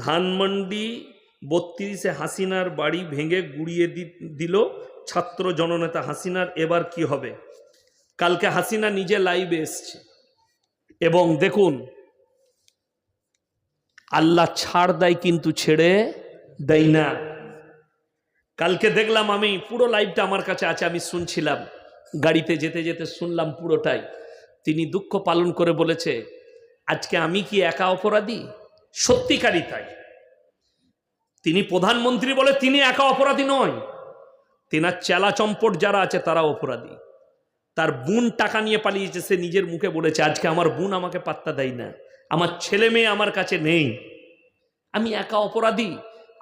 ধানমন্ডি 32-এ হাসিনার বাড়ি ভেঙে গুড়িয়ে দিল ছাত্র জননেতা হাসিনার, এবার কি হবে? কালকে হাসিনা নিজে লাইভে এসছে এবং দেখুন আল্লাহ ছাড় দেয় কিন্তু ছেড়ে দেয় না। কালকে দেখলাম, আমি পুরো লাইভটা আমার কাছে আছে, আমি শুনছিলাম, গাড়িতে যেতে যেতে শুনলাম পুরোটাই। তিনি দুঃখ পালন করে বলেছে, আজকে আমি কি একা অপরাধী? সত্যিকারই তাই। তিনি প্রধানমন্ত্রী বলে তিনি একা অপরাধী নয়, তেনার চেলা চম্পট যারা আছে তারা অপরাধী। তার বোন টাকা নিয়ে পালিয়েছে, সে নিজের মুখে বলেছে আজকে আমার বোন আমাকে পাত্তা দেয় না, আমার ছেলে মেয়ে আমার কাছে নেই, আমি একা অপরাধী।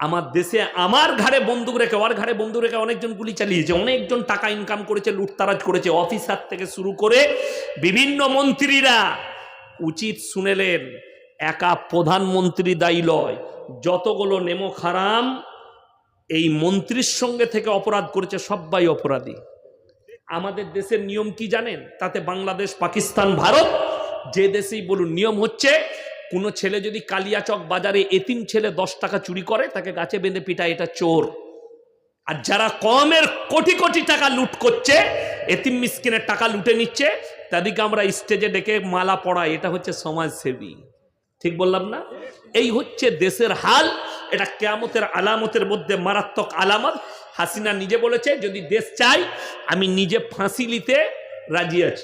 আমার দেশে আমার ঘাড়ে বন্দুক রেখে, ওর ঘাড়ে বন্দুক রেখে অনেকজন গুলি চালিয়েছে, অনেকজন টাকা ইনকাম করেছে, লুটতারাজ করেছে, অফিসার থেকে শুরু করে বিভিন্ন মন্ত্রীরা। উচিত শুনেলেন, একা প্রধানমন্ত্রী দায়ী লয়, যতগুলো নেমো খারাম এই মন্ত্রীর সঙ্গে থেকে অপরাধ করেছে সবাই অপরাধী। আমাদের দেশের নিয়ম কি জানেন? তাতে বাংলাদেশ, পাকিস্তান, ভারত যে দেশেই বলুন, নিয়ম হচ্ছে কোনো ছেলে যদি কালিয়াচক বাজারে এতিম ছেলে 10 টাকা চুরি করে তাকে গাছে বেঁধে পিটায়, এটা চোর। আর যারা কমের কোটি কোটি টাকা লুট করছে, এতিম মিসকিনের টাকা লুটে নিচ্ছে, তাদেরকে আমরা স্টেজে ডেকে মালা পড়াই, এটা হচ্ছে সমাজসেবী। ঠিক বললাম না? এই হচ্ছে দেশের হাল। এটা কিয়ামতের আলামতের মধ্যে মারাত্মক আলামত। হাসিনা নিজে বলেছে যদি দেশ চাই আমি নিজে ফাঁসি নিতে রাজি আছি।